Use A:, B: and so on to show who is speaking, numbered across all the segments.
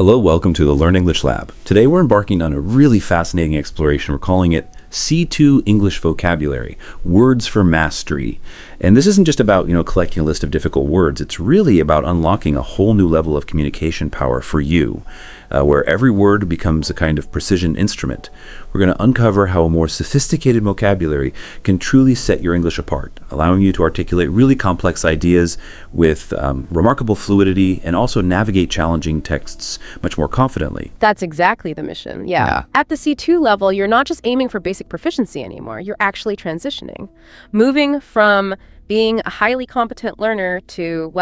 A: Hello, welcome to the Learn English Lab. Today we're embarking on a really fascinating exploration. We're calling it C2 English Vocabulary, Words for Mastery. And this isn't just about, collecting a list of difficult words. It's really about unlocking a whole new level of communication power for you, where every word becomes a kind of precision instrument. We're going to uncover how a more sophisticated vocabulary can truly set your English apart, allowing you to articulate really complex ideas with remarkable fluidity and also navigate challenging texts much more confidently.
B: That's exactly the mission, yeah. At the C2 level, you're not just aiming for basic proficiency anymore. You're actually transitioning, moving from being a highly competent learner to,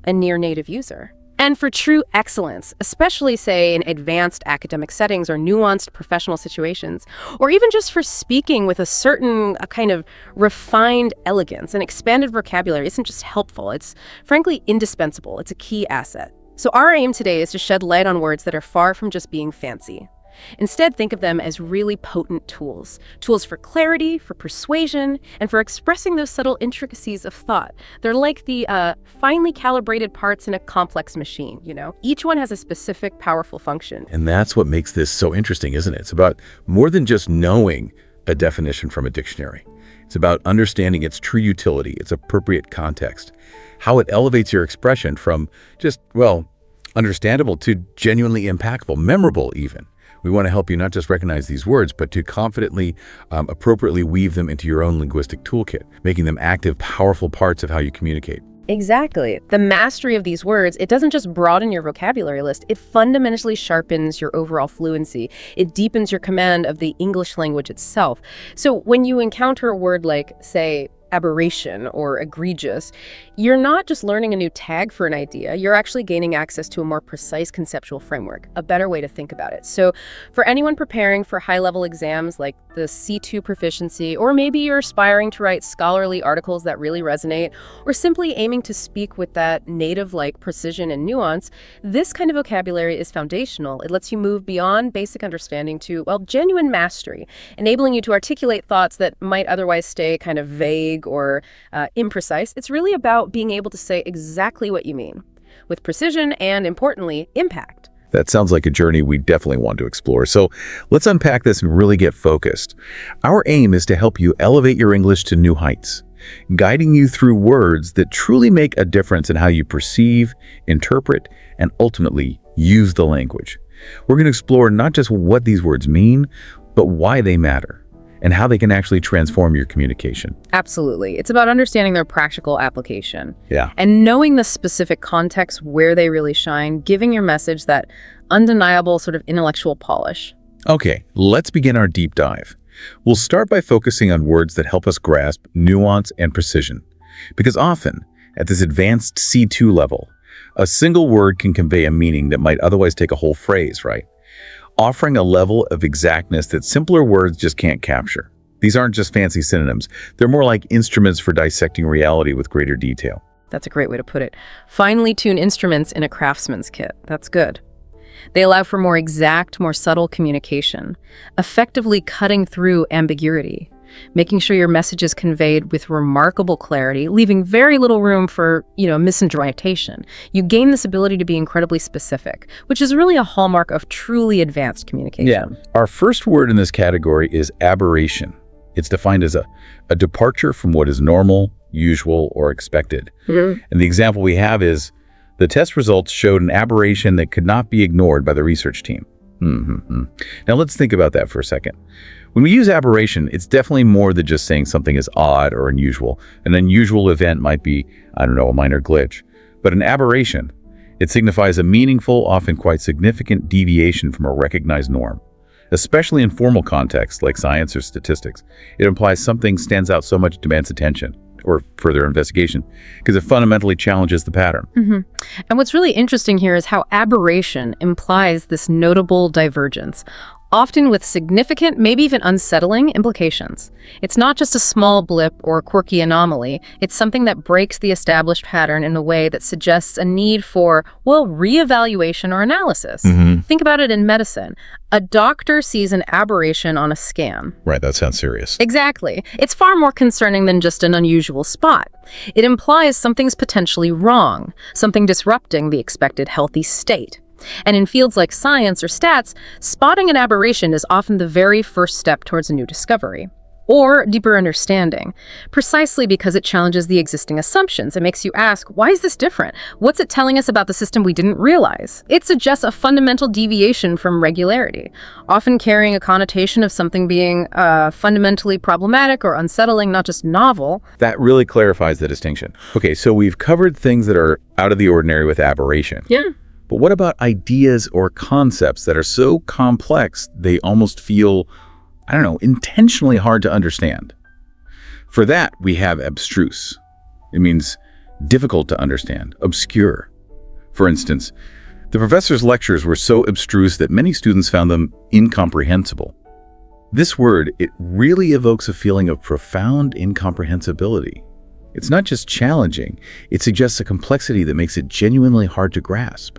B: a near native user. And for true excellence, especially, say, in advanced academic settings or nuanced professional situations, or even just for speaking with a kind of refined elegance, an expanded vocabulary isn't just helpful, it's frankly indispensable. It's a key asset. So our aim today is to shed light on words that are far from just being fancy. Instead, think of them as really potent tools. Tools for clarity, for persuasion, and for expressing those subtle intricacies of thought. They're like the finely calibrated parts in a complex machine, Each one has a specific, powerful function.
C: And that's what makes this so interesting, isn't it? It's about more than just knowing a definition from a dictionary. It's about understanding its true utility, its appropriate context, how it elevates your expression from just, understandable to genuinely impactful, memorable even. We want to help you not just recognize these words, but to confidently, appropriately weave them into your own linguistic toolkit, making them active, powerful parts of how you communicate.
B: Exactly. The mastery of these words, it doesn't just broaden your vocabulary list, it fundamentally sharpens your overall fluency. It deepens your command of the English language itself. So when you encounter a word like, say, aberration or egregious, you're not just learning a new tag for an idea, you're actually gaining access to a more precise conceptual framework, a better way to think about it. So for anyone preparing for high-level exams like the C2 Proficiency, or maybe you're aspiring to write scholarly articles that really resonate, or simply aiming to speak with that native-like precision and nuance, this kind of vocabulary is foundational. It lets you move beyond basic understanding to, genuine mastery, enabling you to articulate thoughts that might otherwise stay kind of vague or imprecise. It's really about being able to say exactly what you mean, with precision and, importantly, impact.
C: That sounds like a journey we definitely want to explore. So let's unpack this and really get focused. Our aim is to help you elevate your English to new heights, guiding you through words that truly make a difference in how you perceive, interpret, and ultimately use the language. We're going to explore not just what these words mean, but why they matter, and how they can actually transform your communication.
B: Absolutely. It's about understanding their practical application.
C: Yeah.
B: And knowing the specific context where they really shine, giving your message that undeniable sort of intellectual polish.
C: Okay, let's begin our deep dive. We'll start by focusing on words that help us grasp nuance and precision. Because often, at this advanced C2 level, a single word can convey a meaning that might otherwise take a whole phrase, right? Offering a level of exactness that simpler words just can't capture. These aren't just fancy synonyms. They're more like instruments for dissecting reality with greater detail.
B: That's a great way to put it. Finely tuned instruments in a craftsman's kit. That's good. They allow for more exact, more subtle communication, effectively cutting through ambiguity, making sure your message is conveyed with remarkable clarity, leaving very little room for, misinterpretation. You gain this ability to be incredibly specific, which is really a hallmark of truly advanced communication.
C: Yeah. Our first word in this category is aberration. It's defined as a departure from what is normal, usual, or expected. Mm-hmm. And the example we have is, the test results showed an aberration that could not be ignored by the research team. Mm-hmm. Now let's think about that for a second. When we use aberration, it's definitely more than just saying something is odd or unusual. An unusual event might be, a minor glitch. But an aberration, it signifies a meaningful, often quite significant deviation from a recognized norm. Especially in formal contexts like science or statistics, it implies something stands out so much it demands attention or further investigation, because it fundamentally challenges the pattern.
B: Mm-hmm. And what's really interesting here is how aberration implies this notable divergence, often with significant, maybe even unsettling implications. It's not just a small blip or a quirky anomaly. It's something that breaks the established pattern in a way that suggests a need for, reevaluation or analysis.
C: Mm-hmm.
B: Think about it in medicine. A doctor sees an aberration on a scan.
C: Right, that sounds serious.
B: Exactly. It's far more concerning than just an unusual spot. It implies something's potentially wrong, something disrupting the expected healthy state. And in fields like science or stats, spotting an aberration is often the very first step towards a new discovery or deeper understanding, precisely because it challenges the existing assumptions. It makes you ask, why is this different? What's it telling us about the system we didn't realize? It suggests a fundamental deviation from regularity, often carrying a connotation of something being fundamentally problematic or unsettling, not just novel.
C: That really clarifies the distinction. Okay, so we've covered things that are out of the ordinary with aberration.
B: Yeah.
C: But what about ideas or concepts that are so complex they almost feel, I don't know, intentionally hard to understand? For that, we have abstruse. It means difficult to understand, obscure. For instance, the professor's lectures were so abstruse that many students found them incomprehensible. This word, it really evokes a feeling of profound incomprehensibility. It's not just challenging, it suggests a complexity that makes it genuinely hard to grasp,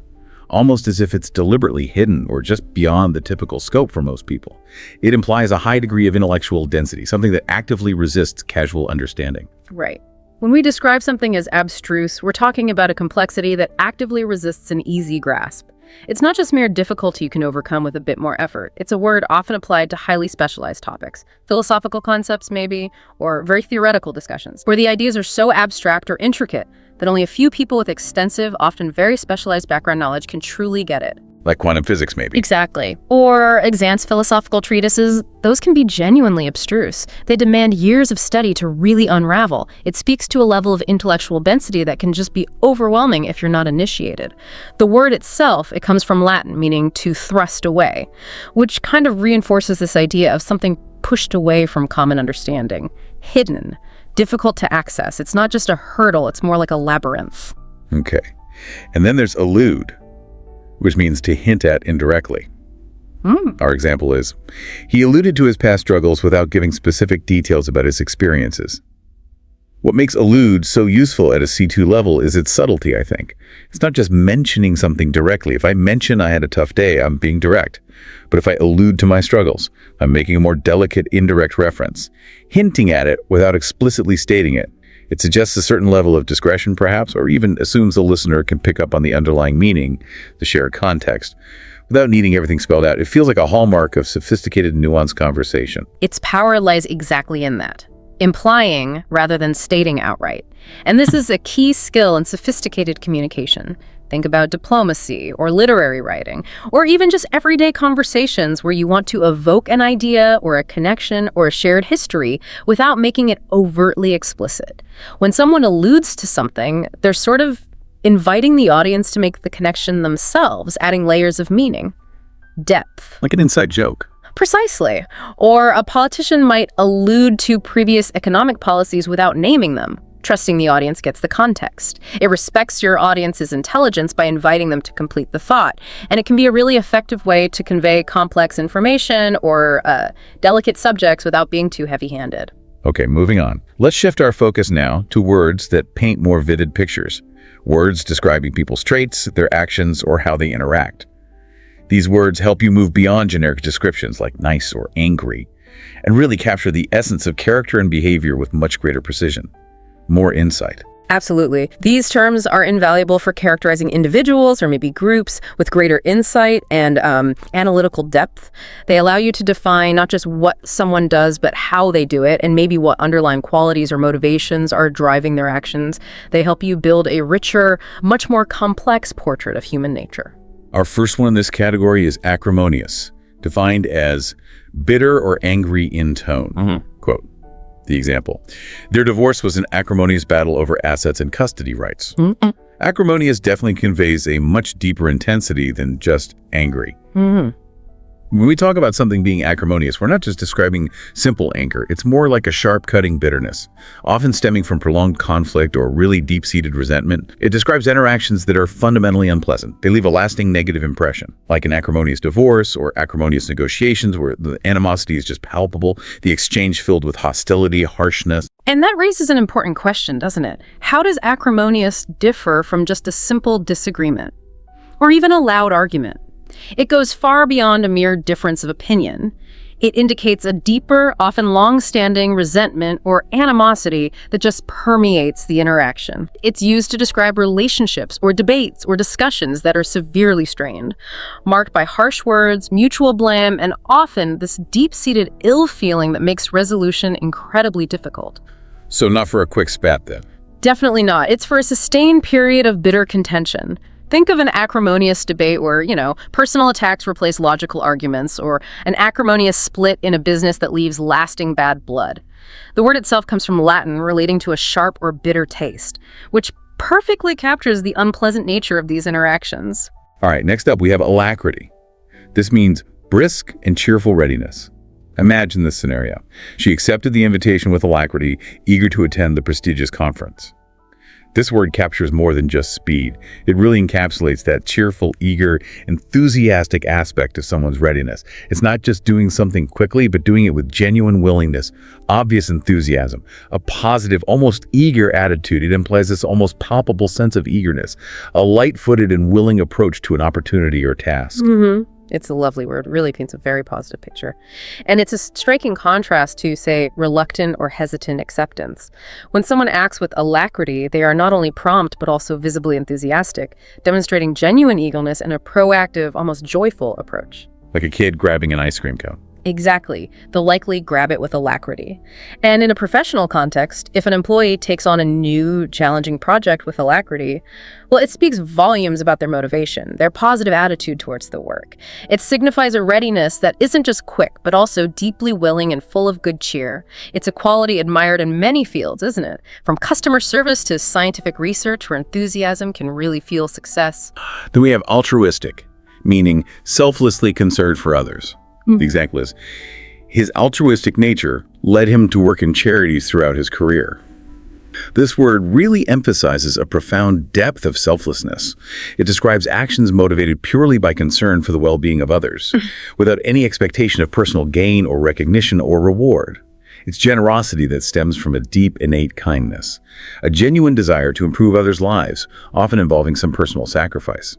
C: almost as if it's deliberately hidden or just beyond the typical scope for most people. It implies a high degree of intellectual density, something that actively resists casual understanding.
B: Right. When we describe something as abstruse, we're talking about a complexity that actively resists an easy grasp. It's not just mere difficulty you can overcome with a bit more effort. It's a word often applied to highly specialized topics, philosophical concepts maybe, or very theoretical discussions, where the ideas are so abstract or intricate that only a few people with extensive, often very specialized background knowledge can truly get it.
C: Like quantum physics, maybe.
B: Exactly. Or advanced philosophical treatises, those can be genuinely abstruse. They demand years of study to really unravel. It speaks to a level of intellectual density that can just be overwhelming if you're not initiated. The word itself, it comes from Latin, meaning to thrust away, which kind of reinforces this idea of something pushed away from common understanding, hidden, difficult to access. It's not just a hurdle, it's more like a labyrinth.
C: Okay. And then there's allude, which means to hint at indirectly. Our example is, he alluded to his past struggles without giving specific details about his experiences. What makes allude so useful at a C2 level is its subtlety, I think. It's not just mentioning something directly. If I mention I had a tough day, I'm being direct. But if I allude to my struggles, I'm making a more delicate, indirect reference, hinting at it without explicitly stating it. It suggests a certain level of discretion, perhaps, or even assumes the listener can pick up on the underlying meaning, the shared context, without needing everything spelled out. It feels like a hallmark of sophisticated, nuanced conversation.
B: Its power lies exactly in that, implying rather than stating outright. And this is a key skill in sophisticated communication. Think about diplomacy or literary writing, or even just everyday conversations where you want to evoke an idea or a connection or a shared history without making it overtly explicit. When someone alludes to something, they're sort of inviting the audience to make the connection themselves, adding layers of meaning, depth.
C: Like an inside joke.
B: Precisely. Or a politician might allude to previous economic policies without naming them, trusting the audience gets the context. It respects your audience's intelligence by inviting them to complete the thought. And it can be a really effective way to convey complex information or delicate subjects without being too heavy-handed.
C: Okay, moving on. Let's shift our focus now to words that paint more vivid pictures. Words describing people's traits, their actions, or how they interact. These words help you move beyond generic descriptions like nice or angry, and really capture the essence of character and behavior with much greater precision. More insight.
B: Absolutely. These terms are invaluable for characterizing individuals or maybe groups with greater insight and analytical depth. They allow you to define not just what someone does, but how they do it, and maybe what underlying qualities or motivations are driving their actions. They help you build a richer, much more complex portrait of human nature.
C: Our first one in this category is acrimonious, defined as bitter or angry in tone. Quote. The example, their divorce was an acrimonious battle over assets and custody rights. Acrimonious definitely conveys a much deeper intensity than just angry. When we talk about something being acrimonious, we're not just describing simple anger. It's more like a sharp-cutting bitterness, often stemming from prolonged conflict or really deep-seated resentment. It describes interactions that are fundamentally unpleasant. They leave a lasting negative impression, like an acrimonious divorce or acrimonious negotiations where the animosity is just palpable, the exchange filled with hostility, harshness.
B: And that raises an important question, doesn't it? How does acrimonious differ from just a simple disagreement or even a loud argument? It goes far beyond a mere difference of opinion. It indicates a deeper, often long-standing resentment or animosity that just permeates the interaction. It's used to describe relationships or debates or discussions that are severely strained, marked by harsh words, mutual blame, and often this deep-seated ill feeling that makes resolution incredibly difficult.
C: So not for a quick spat then.
B: Definitely not. It's for a sustained period of bitter contention. Think of an acrimonious debate where, personal attacks replace logical arguments, or an acrimonious split in a business that leaves lasting bad blood. The word itself comes from Latin, relating to a sharp or bitter taste, which perfectly captures the unpleasant nature of these interactions.
C: All right, next up we have alacrity. This means brisk and cheerful readiness. Imagine this scenario. She accepted the invitation with alacrity, eager to attend the prestigious conference. This word captures more than just speed. It really encapsulates that cheerful, eager, enthusiastic aspect of someone's readiness. It's not just doing something quickly, but doing it with genuine willingness, obvious enthusiasm, a positive, almost eager attitude. It implies this almost palpable sense of eagerness, a light-footed and willing approach to an opportunity or task.
B: It's a lovely word, really paints a very positive picture. And it's a striking contrast to, say, reluctant or hesitant acceptance. When someone acts with alacrity, they are not only prompt, but also visibly enthusiastic, demonstrating genuine eagerness and a proactive, almost joyful approach.
C: Like a kid grabbing an ice cream cone.
B: Exactly. They'll likely grab it with alacrity. And in a professional context, if an employee takes on a new, challenging project with alacrity, well, it speaks volumes about their motivation, their positive attitude towards the work. It signifies a readiness that isn't just quick, but also deeply willing and full of good cheer. It's a quality admired in many fields, isn't it? From customer service to scientific research, where enthusiasm can really fuel success.
C: Then we have altruistic, meaning selflessly concerned for others. The example is, his altruistic nature led him to work in charities throughout his career. This word really emphasizes a profound depth of selflessness. It describes actions motivated purely by concern for the well-being of others, without any expectation of personal gain or recognition or reward. It's generosity that stems from a deep, innate kindness, a genuine desire to improve others' lives, often involving some personal sacrifice.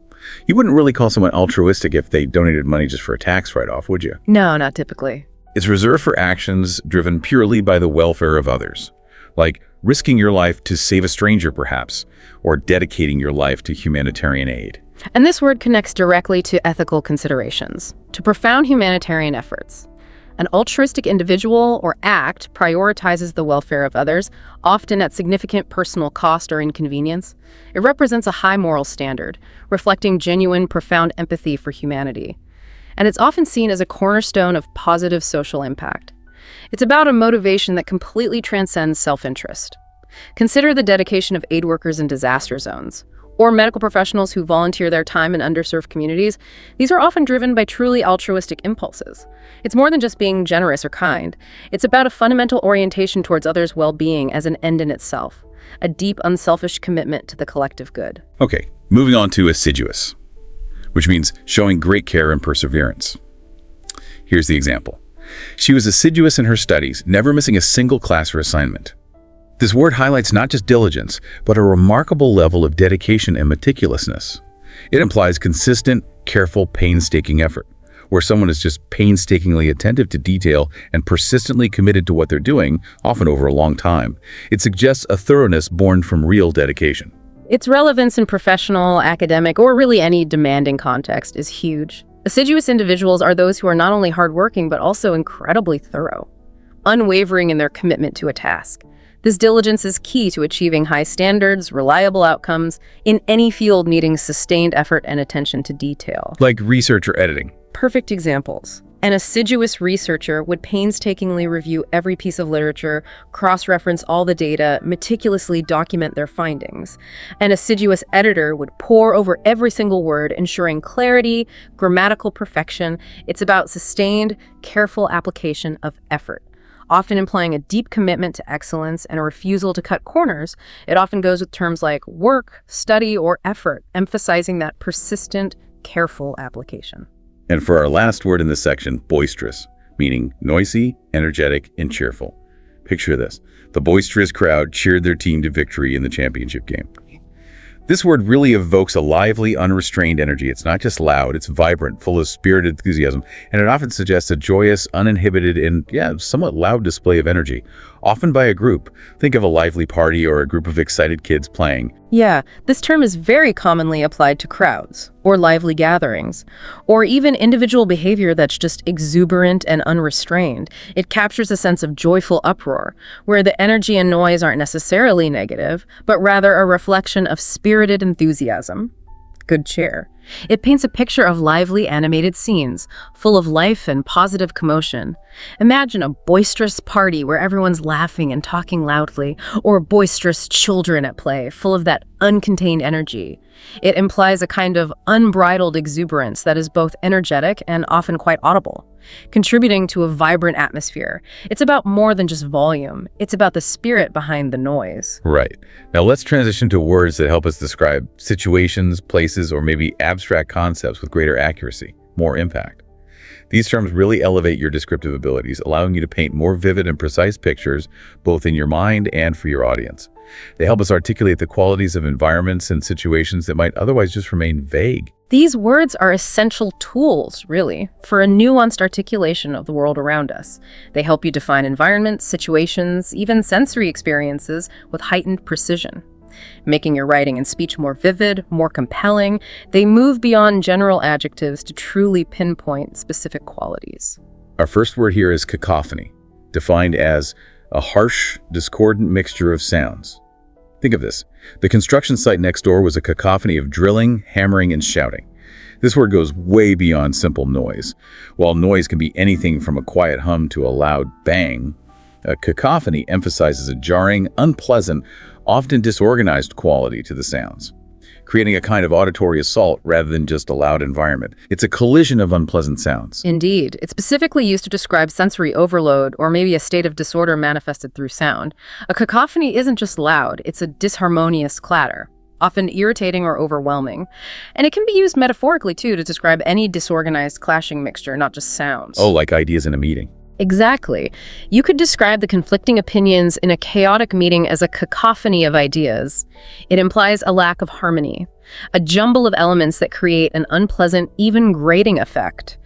C: You wouldn't really call someone altruistic if they donated money just for a tax write-off, would you?
B: No, not typically.
C: It's reserved for actions driven purely by the welfare of others, like risking your life to save a stranger, perhaps, or dedicating your life to humanitarian aid.
B: And this word connects directly to ethical considerations, to profound humanitarian efforts. An altruistic individual or act prioritizes the welfare of others, often at significant personal cost or inconvenience. It represents a high moral standard, reflecting genuine, profound empathy for humanity. And it's often seen as a cornerstone of positive social impact. It's about a motivation that completely transcends self-interest. Consider the dedication of aid workers in disaster zones, or medical professionals who volunteer their time in underserved communities. These are often driven by truly altruistic impulses. It's more than just being generous or kind. It's about a fundamental orientation towards others' well-being as an end in itself, a deep, unselfish commitment to the collective good.
C: Okay, moving on to assiduous, which means showing great care and perseverance. Here's the example. She was assiduous in her studies, never missing a single class or assignment. This word highlights not just diligence, but a remarkable level of dedication and meticulousness. It implies consistent, careful, painstaking effort, where someone is just painstakingly attentive to detail and persistently committed to what they're doing, often over a long time. It suggests a thoroughness born from real dedication.
B: Its relevance in professional, academic, or really any demanding context is huge. Assiduous individuals are those who are not only hardworking, but also incredibly thorough, unwavering in their commitment to a task. This diligence is key to achieving high standards, reliable outcomes, in any field needing sustained effort and attention to detail.
C: Like research or editing.
B: Perfect examples. An assiduous researcher would painstakingly review every piece of literature, cross-reference all the data, meticulously document their findings. An assiduous editor would pore over every single word, ensuring clarity, grammatical perfection. It's about sustained, careful application of effort, often implying a deep commitment to excellence and a refusal to cut corners. It often goes with terms like work, study, or effort, emphasizing that persistent, careful application.
C: And for our last word in this section, boisterous, meaning noisy, energetic, and cheerful. Picture this. The boisterous crowd cheered their team to victory in the championship game. This word really evokes a lively, unrestrained energy. It's not just loud, it's vibrant, full of spirited enthusiasm, and it often suggests a joyous, uninhibited, and somewhat loud display of energy, often by a group. Think of a lively party or a group of excited kids playing.
B: Yeah, this term is very commonly applied to crowds, or lively gatherings, or even individual behavior that's just exuberant and unrestrained. It captures a sense of joyful uproar, where the energy and noise aren't necessarily negative, but rather a reflection of spirited enthusiasm. Good cheer. It paints a picture of lively, animated scenes, full of life and positive commotion. Imagine a boisterous party where everyone's laughing and talking loudly, or boisterous children at play, full of that uncontained energy. It implies a kind of unbridled exuberance that is both energetic and often quite audible, contributing to a vibrant atmosphere. It's about more than just volume. It's about the spirit behind the noise.
C: Right. Now let's transition to words that help us describe situations, places, or maybe abstract concepts with greater accuracy, more impact. These terms really elevate your descriptive abilities, allowing you to paint more vivid and precise pictures, both in your mind and for your audience. They help us articulate the qualities of environments and situations that might otherwise just remain vague.
B: These words are essential tools, really, for a nuanced articulation of the world around us. They help you define environments, situations, even sensory experiences with heightened precision, making your writing and speech more vivid, more compelling. They move beyond general adjectives to truly pinpoint specific qualities.
C: Our first word here is cacophony, defined as a harsh, discordant mixture of sounds. Think of this. The construction site next door was a cacophony of drilling, hammering, and shouting. This word goes way beyond simple noise. While noise can be anything from a quiet hum to a loud bang, a cacophony emphasizes a jarring, unpleasant, often disorganized quality to the sounds, creating a kind of auditory assault rather than just a loud environment. It's a collision of unpleasant sounds.
B: Indeed. It's specifically used to describe sensory overload or maybe a state of disorder manifested through sound. A cacophony isn't just loud, it's a disharmonious clatter, often irritating or overwhelming. And it can be used metaphorically, too, to describe any disorganized clashing mixture, not just sounds.
C: Oh, like ideas in a meeting.
B: Exactly. You could describe the conflicting opinions in a chaotic meeting as a cacophony of ideas. It implies a lack of harmony, a jumble of elements that create an unpleasant, even grating effect.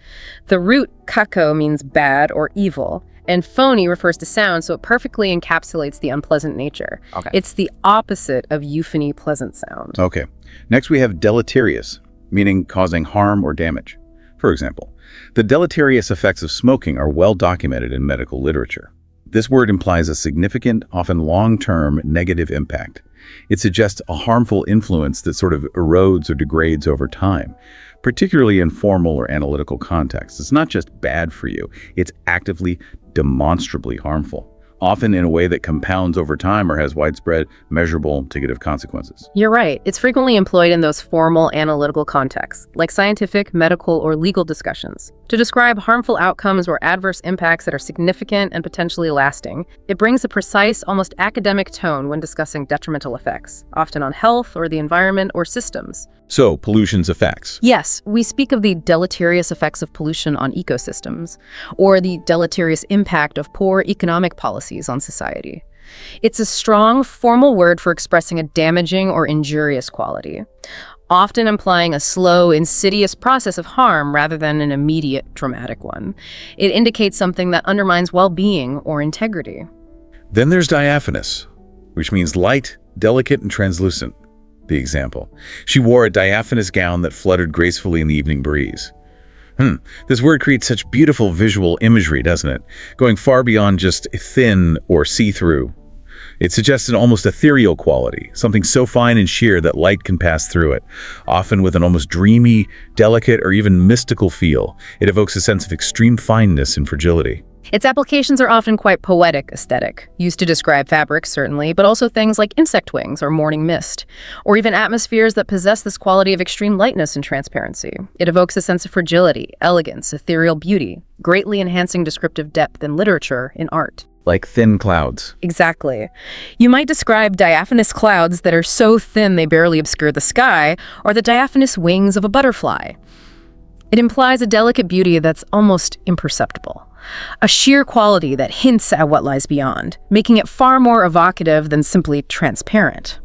B: The root kako means bad or evil, and phony refers to sound, so it perfectly encapsulates the unpleasant nature.
C: Okay.
B: It's the opposite of euphony, pleasant sound.
C: Okay. Next we have deleterious, meaning causing harm or damage. For example, the deleterious effects of smoking are well documented in medical literature. This word implies a significant, often long-term negative impact. It suggests a harmful influence that sort of erodes or degrades over time, particularly in formal or analytical contexts. It's not just bad for you, it's actively, demonstrably harmful, often in a way that compounds over time or has widespread, measurable, negative consequences.
B: You're right. It's frequently employed in those formal analytical contexts, like scientific, medical, or legal discussions, to describe harmful outcomes or adverse impacts that are significant and potentially lasting. It brings a precise, almost academic tone when discussing detrimental effects, often on health or the environment or systems.
C: So, pollution's effects.
B: Yes, we speak of the deleterious effects of pollution on ecosystems, or the deleterious impact of poor economic policies on society. It's a strong, formal word for expressing a damaging or injurious quality, often implying a slow, insidious process of harm rather than an immediate, dramatic one. It indicates something that undermines well-being or integrity.
C: Then there's diaphanous, which means light, delicate, and translucent. The example. She wore a diaphanous gown that fluttered gracefully in the evening breeze. This word creates such beautiful visual imagery, doesn't it? Going far beyond just thin or see-through. It suggests an almost ethereal quality, something so fine and sheer that light can pass through it, often with an almost dreamy, delicate, or even mystical feel. It evokes a sense of extreme fineness and fragility.
B: Its applications are often quite poetic aesthetic, used to describe fabrics, certainly, but also things like insect wings or morning mist, or even atmospheres that possess this quality of extreme lightness and transparency. It evokes a sense of fragility, elegance, ethereal beauty, greatly enhancing descriptive depth in literature, in art.
C: Like thin clouds.
B: Exactly. You might describe diaphanous clouds that are so thin they barely obscure the sky, or the diaphanous wings of a butterfly. It implies a delicate beauty that's almost imperceptible, a sheer quality that hints at what lies beyond, making it far more evocative than simply transparent.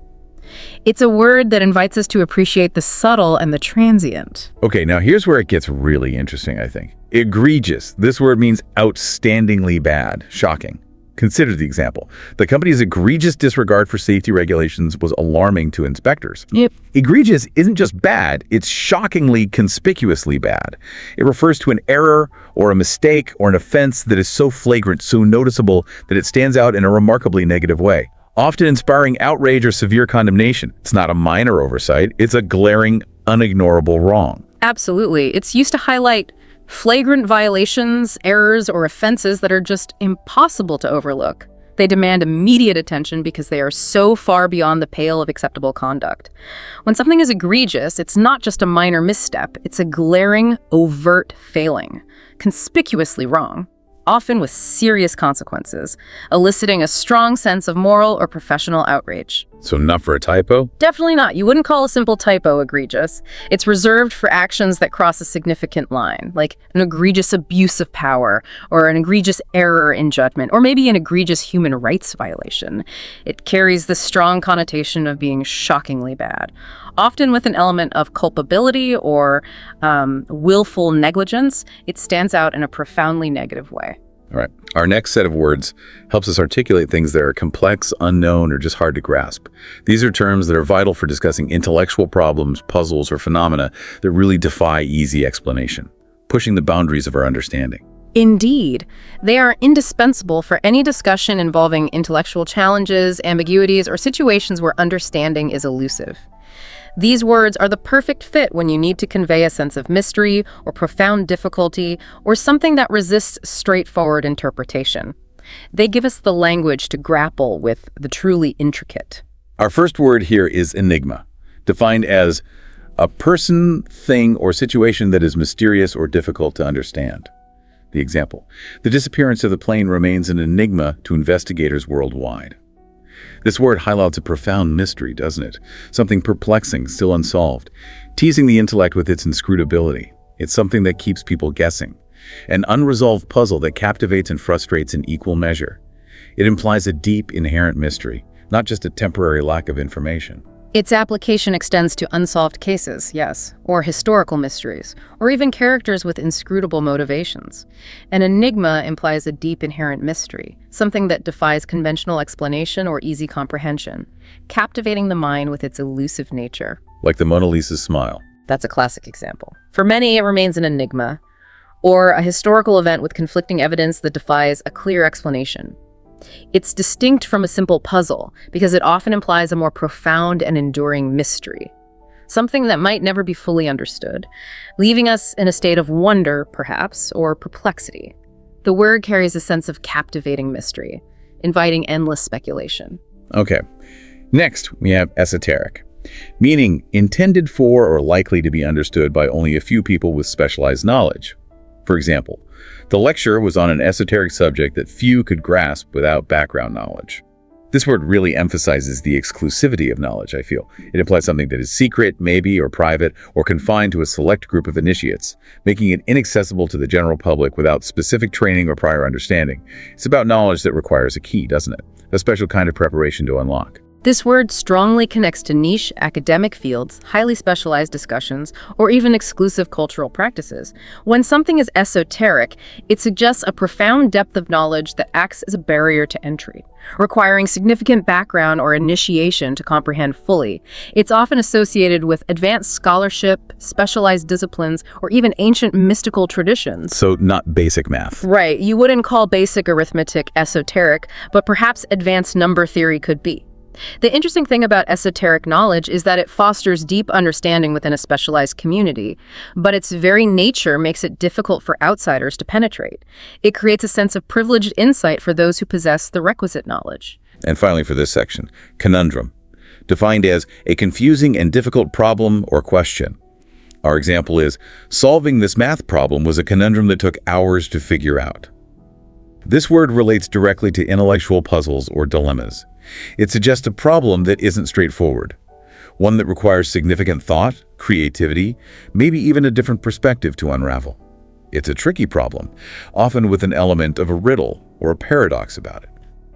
B: It's a word that invites us to appreciate the subtle and the transient.
C: Okay, now here's where it gets really interesting, I think. Egregious. This word means outstandingly bad, shocking. Consider the example. The company's egregious disregard for safety regulations was alarming to inspectors.
B: Yep.
C: Egregious isn't just bad, it's shockingly, conspicuously bad. It refers to an error or a mistake or an offense that is so flagrant, so noticeable that it stands out in a remarkably negative way, often inspiring outrage or severe condemnation. It's not a minor oversight, it's a glaring, unignorable wrong.
B: Absolutely. It's used to highlight flagrant violations, errors, or offenses that are just impossible to overlook. They demand immediate attention because they are so far beyond the pale of acceptable conduct. When something is egregious, it's not just a minor misstep, it's a glaring, overt failing, conspicuously wrong, often with serious consequences, eliciting a strong sense of moral or professional outrage.
C: So not for a typo?
B: Definitely not. You wouldn't call a simple typo egregious. It's reserved for actions that cross a significant line, like an egregious abuse of power, or an egregious error in judgment, or maybe an egregious human rights violation. It carries the strong connotation of being shockingly bad, often with an element of culpability or willful negligence. It stands out in a profoundly negative way.
C: All right. Our next set of words helps us articulate things that are complex, unknown, or just hard to grasp. These are terms that are vital for discussing intellectual problems, puzzles, or phenomena that really defy easy explanation, pushing the boundaries of our understanding.
B: Indeed, they are indispensable for any discussion involving intellectual challenges, ambiguities, or situations where understanding is elusive. These words are the perfect fit when you need to convey a sense of mystery or profound difficulty or something that resists straightforward interpretation. They give us the language to grapple with the truly intricate.
C: Our first word here is enigma, defined as a person, thing, or situation that is mysterious or difficult to understand. The example: the disappearance of the plane remains an enigma to investigators worldwide. This word highlights a profound mystery, doesn't it? Something perplexing, still unsolved, teasing the intellect with its inscrutability. It's something that keeps people guessing, an unresolved puzzle that captivates and frustrates in equal measure. It implies a deep, inherent mystery, not just a temporary lack of information.
B: Its application extends to unsolved cases, yes, or historical mysteries, or even characters with inscrutable motivations. An enigma implies a deep inherent mystery, something that defies conventional explanation or easy comprehension, captivating the mind with its elusive nature.
C: Like the Mona Lisa's smile.
B: That's a classic example. For many, it remains an enigma, or a historical event with conflicting evidence that defies a clear explanation. It's distinct from a simple puzzle because it often implies a more profound and enduring mystery, something that might never be fully understood, leaving us in a state of wonder, perhaps, or perplexity. The word carries a sense of captivating mystery, inviting endless speculation.
C: Okay. Next, we have esoteric, meaning intended for or likely to be understood by only a few people with specialized knowledge. For example, the lecture was on an esoteric subject that few could grasp without background knowledge. This word really emphasizes the exclusivity of knowledge, I feel. It implies something that is secret, maybe, or private, or confined to a select group of initiates, making it inaccessible to the general public without specific training or prior understanding. It's about knowledge that requires a key, doesn't it? A special kind of preparation to unlock.
B: This word strongly connects to niche academic fields, highly specialized discussions, or even exclusive cultural practices. When something is esoteric, it suggests a profound depth of knowledge that acts as a barrier to entry, requiring significant background or initiation to comprehend fully. It's often associated with advanced scholarship, specialized disciplines, or even ancient mystical traditions.
C: So not basic math.
B: Right. You wouldn't call basic arithmetic esoteric, but perhaps advanced number theory could be. The interesting thing about esoteric knowledge is that it fosters deep understanding within a specialized community, but its very nature makes it difficult for outsiders to penetrate. It creates a sense of privileged insight for those who possess the requisite knowledge.
C: And finally for this section, conundrum, defined as a confusing and difficult problem or question. Our example is, solving this math problem was a conundrum that took hours to figure out. This word relates directly to intellectual puzzles or dilemmas. It suggests a problem that isn't straightforward, one that requires significant thought, creativity, maybe even a different perspective to unravel. It's a tricky problem, often with an element of a riddle or a paradox about it.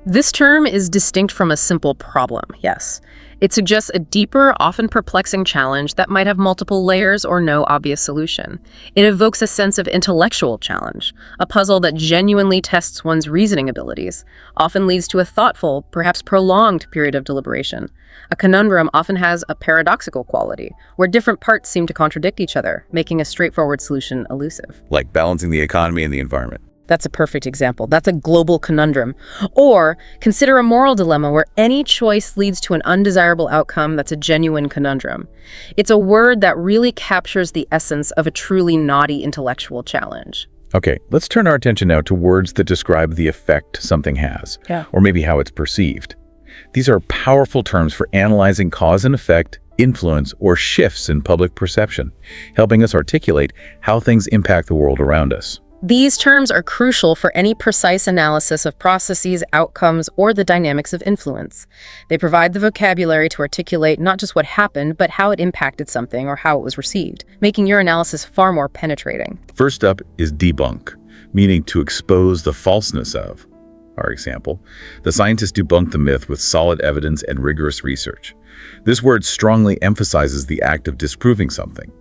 B: This term is distinct from a simple problem, yes. It suggests a deeper, often perplexing challenge that might have multiple layers or no obvious solution. It evokes a sense of intellectual challenge, a puzzle that genuinely tests one's reasoning abilities, often leads to a thoughtful, perhaps prolonged period of deliberation. A conundrum often has a paradoxical quality, where different parts seem to contradict each other, making a straightforward solution elusive.
C: Like balancing the economy and the environment.
B: That's a perfect example. That's a global conundrum. Or consider a moral dilemma where any choice leads to an undesirable outcome. That's a genuine conundrum. It's a word that really captures the essence of a truly naughty intellectual challenge.
C: Okay, let's turn our attention now to words that describe the effect something has, or maybe how it's perceived. These are powerful terms for analyzing cause and effect, influence, or shifts in public perception, helping us articulate how things impact the world around us.
B: These terms are crucial for any precise analysis of processes, outcomes, or the dynamics of influence. They provide the vocabulary to articulate not just what happened, but how it impacted something or how it was received, making your analysis far more penetrating.
C: First up is debunk, meaning to expose the falseness of. Our example, the scientists debunked the myth with solid evidence and rigorous research. This word strongly emphasizes the act of disproving something,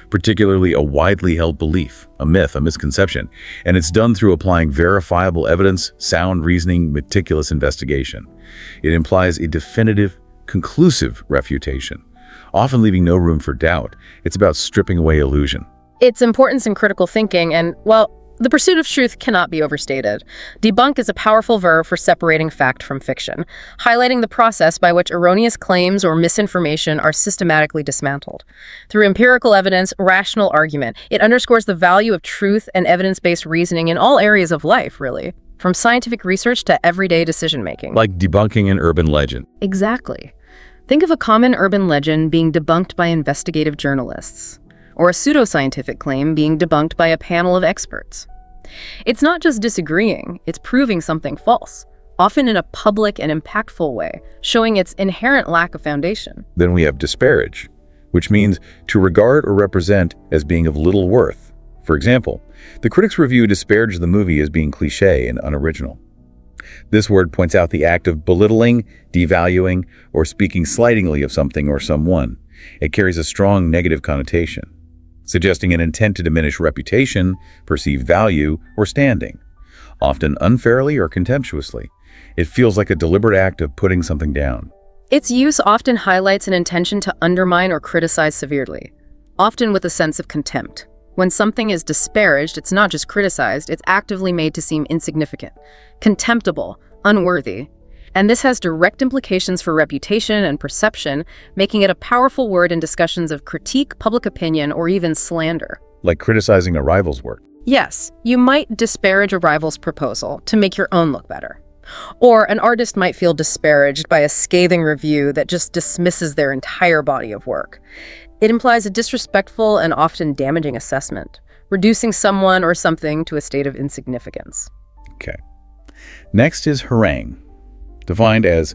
C: particularly a widely held belief, a myth, a misconception, and it's done through applying verifiable evidence, sound reasoning, meticulous investigation. It implies a definitive, conclusive refutation, often leaving no room for doubt. It's about stripping away illusion.
B: Its importance in critical thinking and, well, the pursuit of truth cannot be overstated. Debunk is a powerful verb for separating fact from fiction, highlighting the process by which erroneous claims or misinformation are systematically dismantled. Through empirical evidence, rational argument, it underscores the value of truth and evidence-based reasoning in all areas of life, really, from scientific research to everyday decision-making.
C: Like debunking an urban legend.
B: Exactly. Think of a common urban legend being debunked by investigative journalists, or a pseudoscientific claim being debunked by a panel of experts. It's not just disagreeing, it's proving something false, often in a public and impactful way, showing its inherent lack of foundation.
C: Then we have disparage, which means to regard or represent as being of little worth. For example, the critics' review disparaged the movie as being cliché and unoriginal. This word points out the act of belittling, devaluing, or speaking slightingly of something or someone. It carries a strong negative connotation, suggesting an intent to diminish reputation, perceived value, or standing, often unfairly or contemptuously. It feels like a deliberate act of putting something down.
B: Its use often highlights an intention to undermine or criticize severely, often with a sense of contempt. When something is disparaged, it's not just criticized, it's actively made to seem insignificant, contemptible, unworthy. And this has direct implications for reputation and perception, making it a powerful word in discussions of critique, public opinion, or even slander.
C: Like criticizing a rival's work.
B: Yes, you might disparage a rival's proposal to make your own look better. Or an artist might feel disparaged by a scathing review that just dismisses their entire body of work. It implies a disrespectful and often damaging assessment, reducing someone or something to a state of insignificance.
C: Okay. Next is harangue, defined as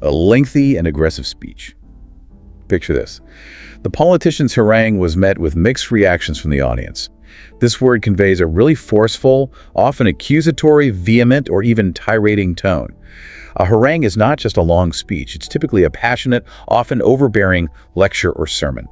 C: a lengthy and aggressive speech. Picture this. The politician's harangue was met with mixed reactions from the audience. This word conveys a really forceful, often accusatory, vehement, or even tirading tone. A harangue is not just a long speech. It's typically a passionate, often overbearing lecture or sermon,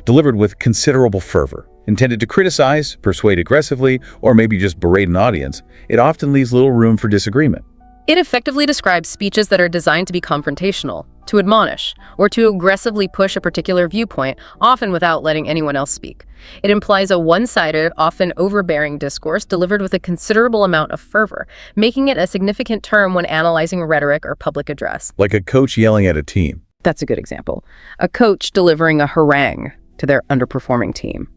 C: delivered with considerable fervor. Intended to criticize, persuade aggressively, or maybe just berate an audience, it often leaves little room for disagreement.
B: It effectively describes speeches that are designed to be confrontational, to admonish, or to aggressively push a particular viewpoint, often without letting anyone else speak. It implies a one-sided, often overbearing discourse delivered with a considerable amount of fervor, making it a significant term when analyzing rhetoric or public address.
C: Like a coach yelling at a team.
B: That's a good example. A coach delivering a harangue to their underperforming team.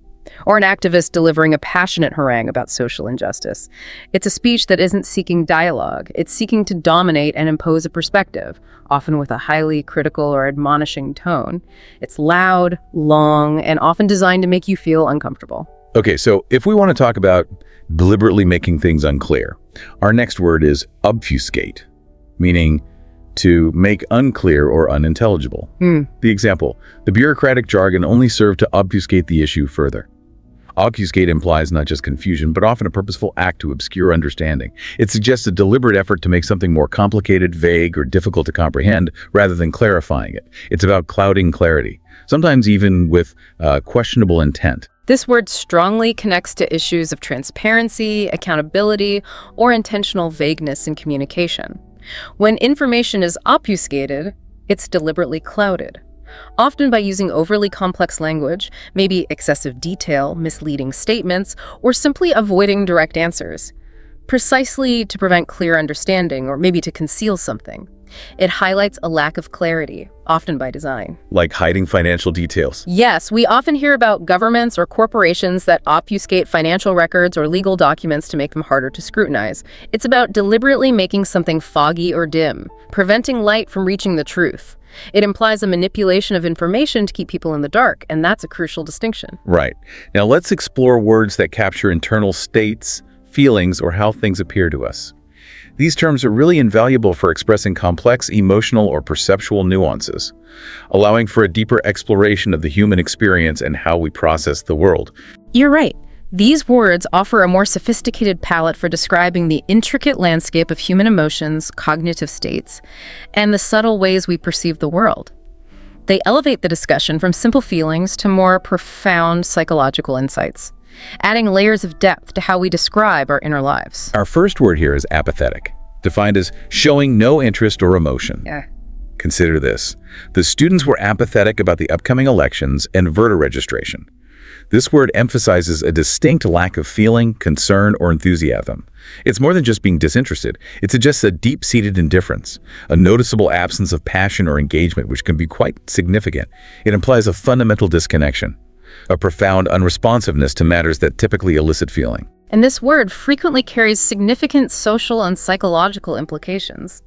B: Or an activist delivering a passionate harangue about social injustice. It's a speech that isn't seeking dialogue. It's seeking to dominate and impose a perspective, often with a highly critical or admonishing tone. It's loud, long, and often designed to make you feel uncomfortable.
C: Okay, so if we want to talk about deliberately making things unclear, our next word is obfuscate, meaning to make unclear or unintelligible. The example, the bureaucratic jargon only served to obfuscate the issue further. Obfuscate implies not just confusion, but often a purposeful act to obscure understanding. It suggests a deliberate effort to make something more complicated, vague, or difficult to comprehend, rather than clarifying it. It's about clouding clarity, sometimes even with questionable intent.
B: This word strongly connects to issues of transparency, accountability, or intentional vagueness in communication. When information is obfuscated, it's deliberately clouded, often by using overly complex language, maybe excessive detail, misleading statements, or simply avoiding direct answers, precisely to prevent clear understanding or maybe to conceal something. It highlights a lack of clarity, often by design.
C: Like hiding financial details.
B: Yes, we often hear about governments or corporations that obfuscate financial records or legal documents to make them harder to scrutinize. It's about deliberately making something foggy or dim, preventing light from reaching the truth. It implies a manipulation of information to keep people in the dark, and that's a crucial distinction.
C: Right. Now let's explore words that capture internal states, feelings, or how things appear to us. These terms are really invaluable for expressing complex emotional or perceptual nuances, allowing for a deeper exploration of the human experience and how we process the world.
B: You're right. These words offer a more sophisticated palette for describing the intricate landscape of human emotions, cognitive states, and the subtle ways we perceive the world. They elevate the discussion from simple feelings to more profound psychological insights, adding layers of depth to how we describe our inner lives.
C: Our first word here is apathetic, defined as showing no interest or emotion.
B: Yeah.
C: Consider this. The students were apathetic about the upcoming elections and voter registration. This word emphasizes a distinct lack of feeling, concern, or enthusiasm. It's more than just being disinterested. It suggests a deep-seated indifference, a noticeable absence of passion or engagement, which can be quite significant. It implies a fundamental disconnection, a profound unresponsiveness to matters that typically elicit feeling.
B: And this word frequently carries significant social and psychological implications,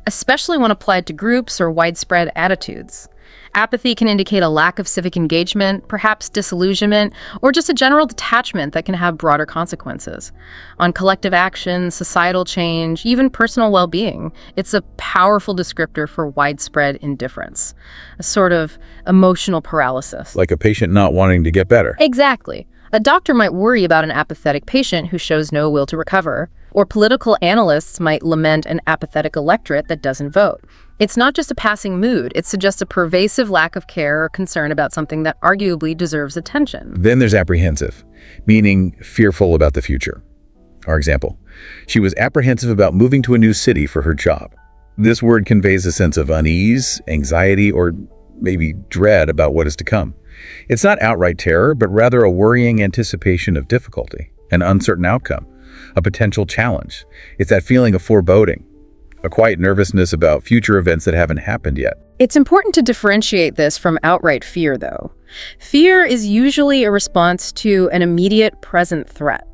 B: especially when applied to groups or widespread attitudes. Apathy can indicate a lack of civic engagement, perhaps disillusionment, or just a general detachment that can have broader consequences on collective action, societal change, even personal well-being. It's a powerful descriptor for widespread indifference, a sort of emotional paralysis.
C: Like a patient not wanting to get better.
B: Exactly. A doctor might worry about an apathetic patient who shows no will to recover, or political analysts might lament an apathetic electorate that doesn't vote. It's not just a passing mood, it suggests a pervasive lack of care or concern about something that arguably deserves attention.
C: Then there's apprehensive, meaning fearful about the future. Our example, she was apprehensive about moving to a new city for her job. This word conveys a sense of unease, anxiety, or maybe dread about what is to come. It's not outright terror, but rather a worrying anticipation of difficulty, an uncertain outcome, a potential challenge. It's that feeling of foreboding, a quiet nervousness about future events that haven't happened yet.
B: It's important to differentiate this from outright fear, though. Fear is usually a response to an immediate present threat.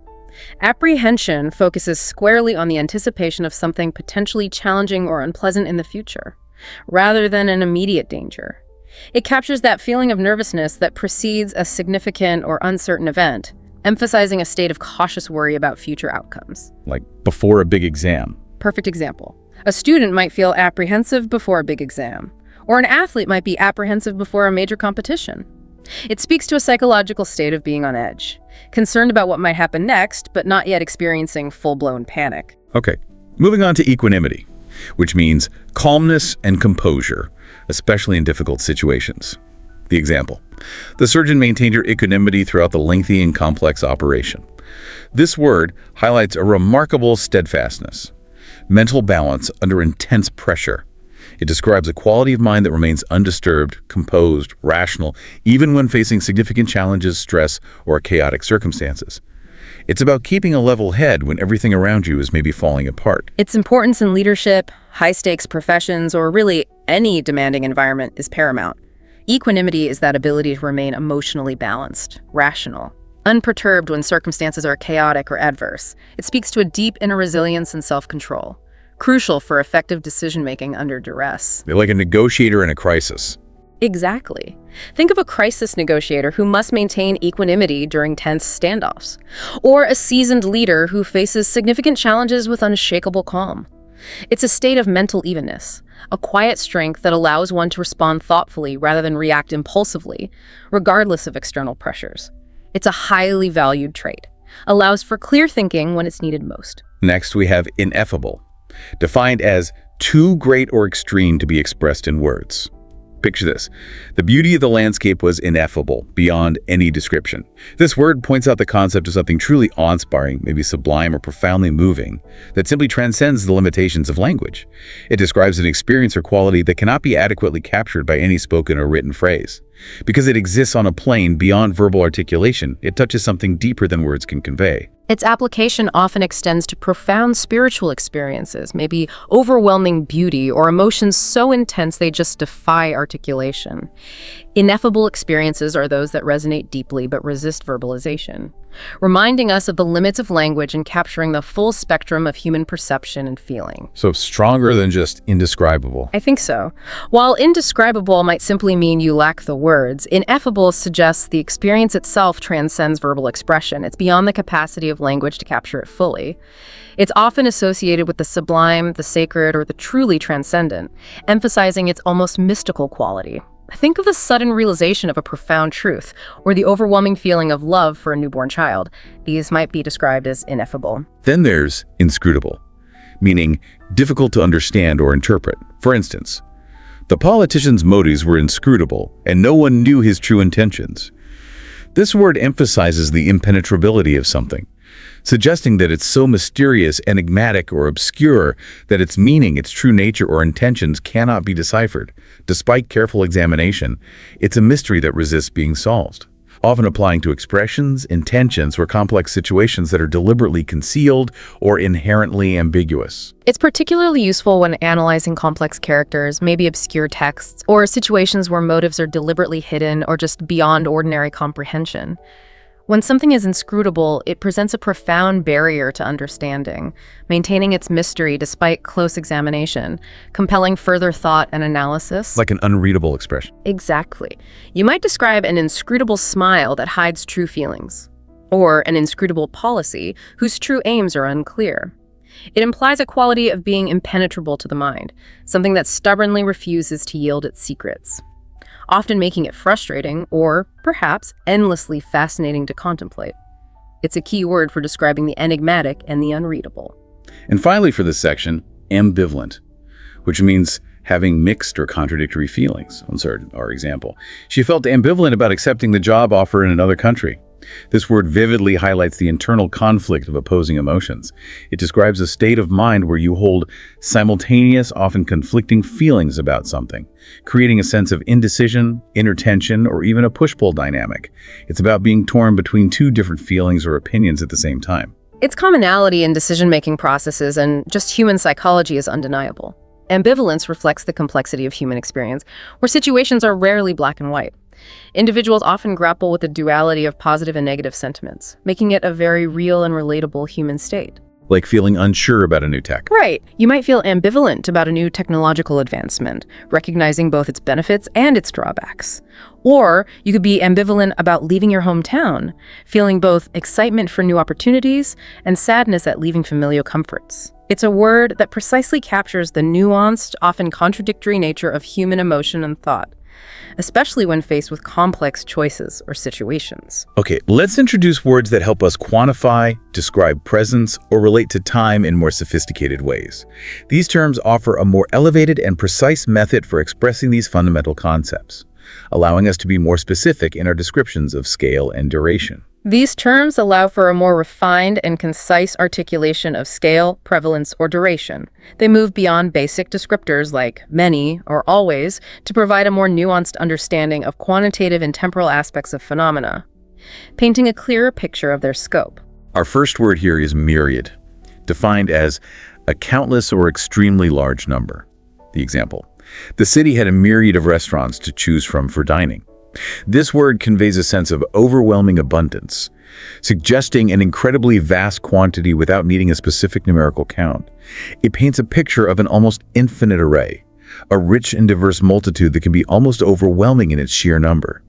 B: Apprehension focuses squarely on the anticipation of something potentially challenging or unpleasant in the future, rather than an immediate danger. It captures that feeling of nervousness that precedes a significant or uncertain event, emphasizing a state of cautious worry about future outcomes.
C: Like before a big exam.
B: Perfect example. A student might feel apprehensive before a big exam, or an athlete might be apprehensive before a major competition. It speaks to a psychological state of being on edge, concerned about what might happen next, but not yet experiencing full-blown panic.
C: Okay, moving on to equanimity, which means calmness and composure, especially in difficult situations. The example, the surgeon maintained her equanimity throughout the lengthy and complex operation. This word highlights a remarkable steadfastness, mental balance under intense pressure. It describes a quality of mind that remains undisturbed, composed, rational, even when facing significant challenges, stress, or chaotic circumstances. It's about keeping a level head when everything around you is maybe falling apart.
B: Its importance in leadership, high-stakes professions, or really any demanding environment is paramount. Equanimity is that ability to remain emotionally balanced, rational, unperturbed when circumstances are chaotic or adverse. It speaks to a deep inner resilience and self-control, crucial for effective decision-making under duress.
C: They're like a negotiator in a crisis.
B: Exactly. Think of a crisis negotiator who must maintain equanimity during tense standoffs, or a seasoned leader who faces significant challenges with unshakable calm. It's a state of mental evenness, a quiet strength that allows one to respond thoughtfully rather than react impulsively, regardless of external pressures. It's a highly valued trait. Allows for clear thinking when it's needed most.
C: Next, we have ineffable, defined as too great or extreme to be expressed in words. Picture this. The beauty of the landscape was ineffable, beyond any description. This word points out the concept of something truly awe-inspiring, maybe sublime or profoundly moving, that simply transcends the limitations of language. It describes an experience or quality that cannot be adequately captured by any spoken or written phrase. Because it exists on a plane beyond verbal articulation, it touches something deeper than words can convey.
B: Its application often extends to profound spiritual experiences, maybe overwhelming beauty or emotions so intense they just defy articulation. Ineffable experiences are those that resonate deeply but resist verbalization, reminding us of the limits of language and capturing the full spectrum of human perception and feeling.
C: So stronger than just indescribable.
B: I think so. While indescribable might simply mean you lack the words, ineffable suggests the experience itself transcends verbal expression. It's beyond the capacity of language to capture it fully. It's often associated with the sublime, the sacred, or the truly transcendent, emphasizing its almost mystical quality. Think of the sudden realization of a profound truth, or the overwhelming feeling of love for a newborn child. These might be described as ineffable.
C: Then there's inscrutable, meaning difficult to understand or interpret. For instance, the politician's motives were inscrutable, and no one knew his true intentions. This word emphasizes the impenetrability of something, suggesting that it's so mysterious, enigmatic, or obscure that its meaning, its true nature, or intentions cannot be deciphered. Despite careful examination, it's a mystery that resists being solved, often applying to expressions, intentions, or complex situations that are deliberately concealed or inherently ambiguous.
B: It's particularly useful when analyzing complex characters, maybe obscure texts, or situations where motives are deliberately hidden or just beyond ordinary comprehension. When something is inscrutable, it presents a profound barrier to understanding, maintaining its mystery despite close examination, compelling further thought and analysis.
C: Like an unreadable expression.
B: Exactly. You might describe an inscrutable smile that hides true feelings, or an inscrutable policy whose true aims are unclear. It implies a quality of being impenetrable to the mind, something that stubbornly refuses to yield its secrets, often making it frustrating or, perhaps, endlessly fascinating to contemplate. It's a key word for describing the enigmatic and the unreadable.
C: And finally for this section, ambivalent, which means having mixed or contradictory feelings. Insert our example. She felt ambivalent about accepting the job offer in another country. This word vividly highlights the internal conflict of opposing emotions. It describes a state of mind where you hold simultaneous, often conflicting feelings about something, creating a sense of indecision, inner tension, or even a push-pull dynamic. It's about being torn between two different feelings or opinions at the same time.
B: Its commonality in decision-making processes and just human psychology is undeniable. Ambivalence reflects the complexity of human experience, where situations are rarely black and white. Individuals often grapple with the duality of positive and negative sentiments, making it a very real and relatable human state.
C: Like feeling unsure about a new tech.
B: Right. You might feel ambivalent about a new technological advancement, recognizing both its benefits and its drawbacks. Or you could be ambivalent about leaving your hometown, feeling both excitement for new opportunities and sadness at leaving familiar comforts. It's a word that precisely captures the nuanced, often contradictory nature of human emotion and thought, especially when faced with complex choices or situations.
C: Okay, let's introduce words that help us quantify, describe presence, or relate to time in more sophisticated ways. These terms offer a more elevated and precise method for expressing these fundamental concepts, allowing us to be more specific in our descriptions of scale and duration.
B: These terms allow for a more refined and concise articulation of scale, prevalence, or duration. They move beyond basic descriptors like many or always to provide a more nuanced understanding of quantitative and temporal aspects of phenomena, painting a clearer picture of their scope.
C: Our first word here is myriad, defined as a countless or extremely large number. The example: the city had a myriad of restaurants to choose from for dining. This word conveys a sense of overwhelming abundance, suggesting an incredibly vast quantity without needing a specific numerical count. It paints a picture of an almost infinite array, a rich and diverse multitude that can be almost overwhelming in its sheer number.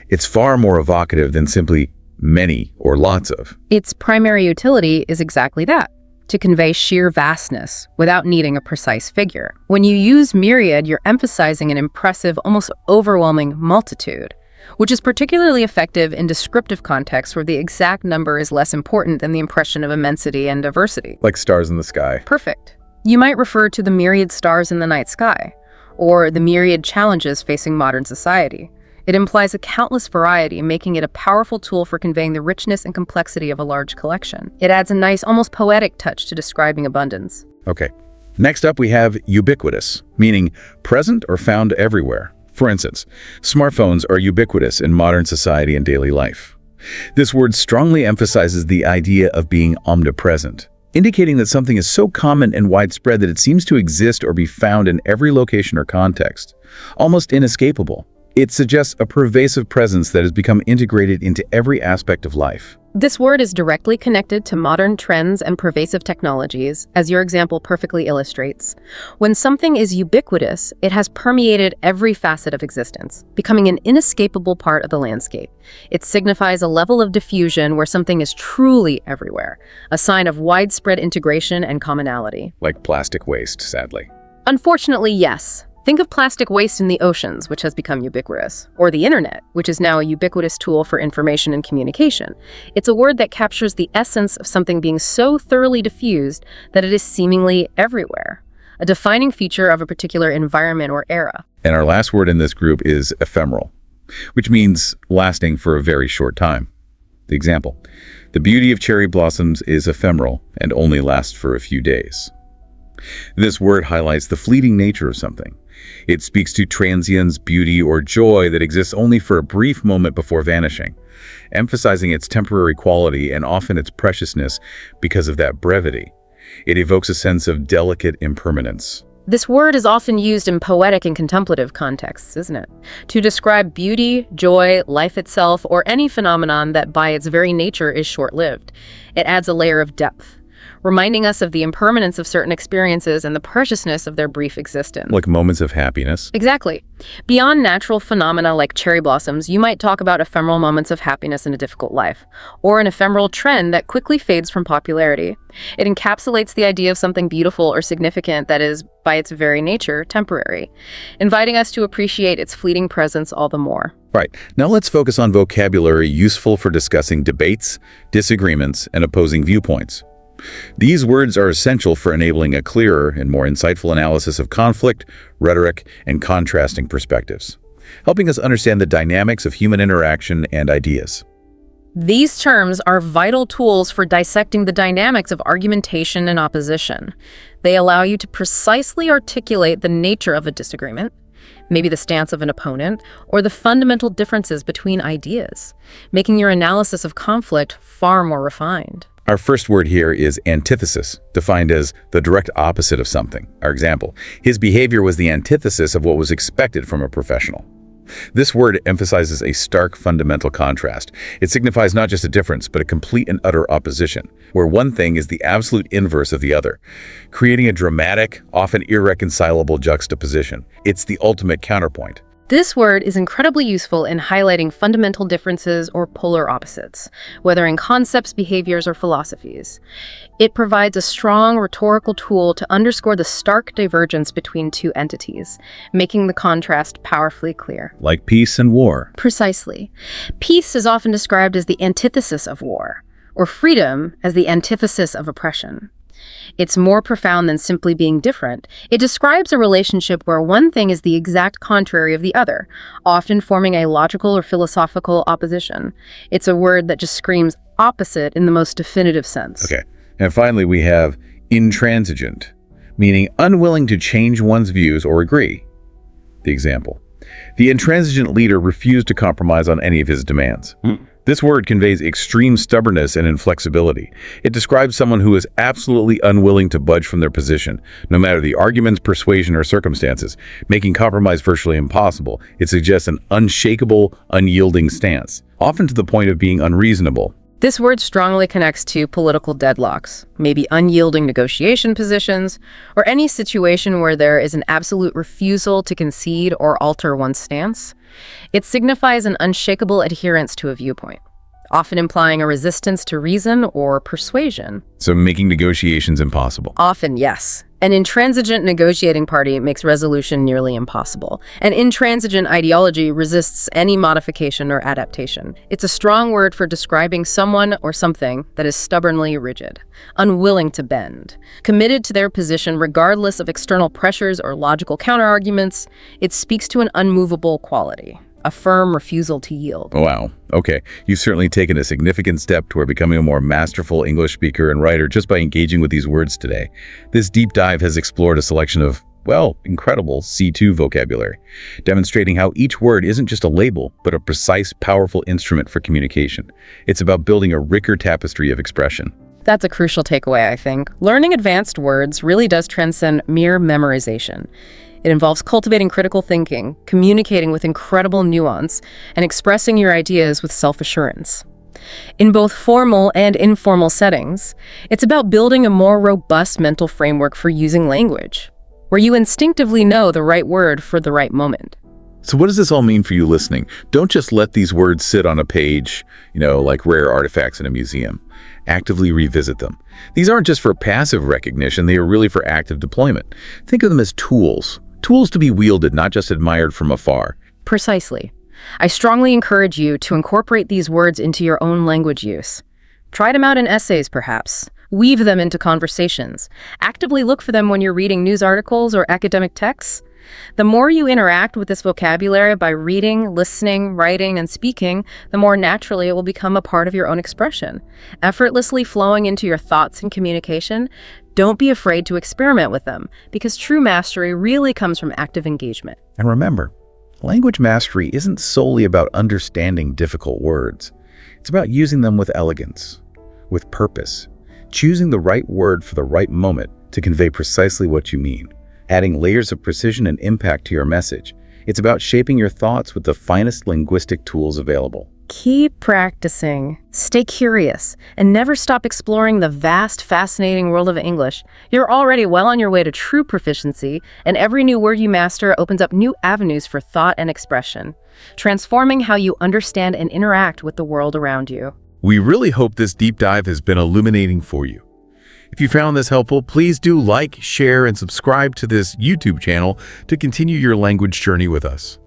C: It's far more evocative than simply many or lots of.
B: Its primary utility is exactly that: to convey sheer vastness without needing a precise figure. When you use myriad, you're emphasizing an impressive, almost overwhelming multitude. which is particularly effective in descriptive contexts where the exact number is less important than the impression of immensity and diversity.
C: Like stars in the sky.
B: Perfect. You might refer to the myriad stars in the night sky, or the myriad challenges facing modern society. It implies a countless variety, making it a powerful tool for conveying the richness and complexity of a large collection. It adds a nice, almost poetic touch to describing abundance.
C: Okay. Next up, we have ubiquitous, meaning present or found everywhere. For instance, smartphones are ubiquitous in modern society and daily life. This word strongly emphasizes the idea of being omnipresent, indicating that something is so common and widespread that it seems to exist or be found in every location or context, almost inescapable. It suggests a pervasive presence that has become integrated into every aspect of life.
B: This word is directly connected to modern trends and pervasive technologies, as your example perfectly illustrates. When something is ubiquitous, it has permeated every facet of existence, becoming an inescapable part of the landscape. It signifies a level of diffusion where something is truly everywhere, a sign of widespread integration and commonality.
C: Like plastic waste, sadly.
B: Unfortunately, yes. Think of plastic waste in the oceans, which has become ubiquitous, or the internet, which is now a ubiquitous tool for information and communication. It's a word that captures the essence of something being so thoroughly diffused that it is seemingly everywhere, a defining feature of a particular environment or era.
C: And our last word in this group is ephemeral, which means lasting for a very short time. The example, the beauty of cherry blossoms is ephemeral and only lasts for a few days. This word highlights the fleeting nature of something. It speaks to transience, beauty, or joy that exists only for a brief moment before vanishing, emphasizing its temporary quality and often its preciousness because of that brevity. It evokes a sense of delicate impermanence.
B: This word is often used in poetic and contemplative contexts, isn't it? To describe beauty, joy, life itself, or any phenomenon that by its very nature is short-lived. It adds a layer of depth, reminding us of the impermanence of certain experiences and the preciousness of their brief existence.
C: Like moments of happiness.
B: Exactly. Beyond natural phenomena like cherry blossoms, you might talk about ephemeral moments of happiness in a difficult life, or an ephemeral trend that quickly fades from popularity. It encapsulates the idea of something beautiful or significant that is, by its very nature, temporary, inviting us to appreciate its fleeting presence all the more.
C: Right. Now let's focus on vocabulary useful for discussing debates, disagreements, and opposing viewpoints. These words are essential for enabling a clearer and more insightful analysis of conflict, rhetoric, and contrasting perspectives, helping us understand the dynamics of human interaction and ideas.
B: These terms are vital tools for dissecting the dynamics of argumentation and opposition. They allow you to precisely articulate the nature of a disagreement, maybe the stance of an opponent, or the fundamental differences between ideas, making your analysis of conflict far more refined.
C: Our first word here is antithesis, defined as the direct opposite of something. Our example, his behavior was the antithesis of what was expected from a professional. This word emphasizes a stark fundamental contrast. It signifies not just a difference, but a complete and utter opposition, where one thing is the absolute inverse of the other, creating a dramatic, often irreconcilable juxtaposition. It's the ultimate counterpoint.
B: This word is incredibly useful in highlighting fundamental differences or polar opposites, whether in concepts, behaviors, or philosophies. It provides a strong rhetorical tool to underscore the stark divergence between two entities, making the contrast powerfully clear.
C: Like peace and war.
B: Precisely. Peace is often described as the antithesis of war, or freedom as the antithesis of oppression. It's more profound than simply being different. It describes a relationship where one thing is the exact contrary of the other, often forming a logical or philosophical opposition. It's a word that just screams opposite in the most definitive sense.
C: Okay. And finally, we have intransigent, meaning unwilling to change one's views or agree. The example, the intransigent leader refused to compromise on any of his demands. This word conveys extreme stubbornness and inflexibility. It describes someone who is absolutely unwilling to budge from their position, no matter the arguments, persuasion, or circumstances, making compromise virtually impossible. It suggests an unshakable, unyielding stance, often to the point of being unreasonable.
B: This word strongly connects to political deadlocks, maybe unyielding negotiation positions, or any situation where there is an absolute refusal to concede or alter one's stance. It signifies an unshakable adherence to a viewpoint. often implying a resistance to reason or persuasion.
C: So making negotiations impossible.
B: Often, yes. An intransigent negotiating party makes resolution nearly impossible. An intransigent ideology resists any modification or adaptation. It's a strong word for describing someone or something that is stubbornly rigid, unwilling to bend, committed to their position regardless of external pressures or logical counterarguments. It speaks to an unmovable quality, a firm refusal to yield.
C: Wow. Okay. You've certainly taken a significant step toward becoming a more masterful English speaker and writer just by engaging with these words today. This deep dive has explored a selection of, well, incredible C2 vocabulary, demonstrating how each word isn't just a label, but a precise, powerful instrument for communication. It's about building a richer tapestry of expression.
B: That's a crucial takeaway, I think. Learning advanced words really does transcend mere memorization. It involves cultivating critical thinking, communicating with incredible nuance, and expressing your ideas with self-assurance. In both formal and informal settings, it's about building a more robust mental framework for using language, where you instinctively know the right word for the right moment.
C: So what does this all mean for you listening? Don't just let these words sit on a page, like rare artifacts in a museum. Actively revisit them. These aren't just for passive recognition, they are really for active deployment. Think of them as tools. Tools to be wielded, not just admired from afar.
B: Precisely. I strongly encourage you to incorporate these words into your own language use. Try them out in essays, perhaps. Weave them into conversations. Actively look for them when you're reading news articles or academic texts. The more you interact with this vocabulary by reading, listening, writing, and speaking, the more naturally it will become a part of your own expression, effortlessly flowing into your thoughts and communication. Don't be afraid to experiment with them, because true mastery really comes from active engagement.
C: And remember, language mastery isn't solely about understanding difficult words. It's about using them with elegance, with purpose, choosing the right word for the right moment to convey precisely what you mean, adding layers of precision and impact to your message. It's about shaping your thoughts with the finest linguistic tools available.
B: Keep practicing, stay curious, and never stop exploring the vast, fascinating world of English. You're already well on your way to true proficiency, and every new word you master opens up new avenues for thought and expression, transforming how you understand and interact with the world around you.
C: We really hope this deep dive has been illuminating for you. If you found this helpful, please do like, share, and subscribe to this YouTube channel to continue your language journey with us.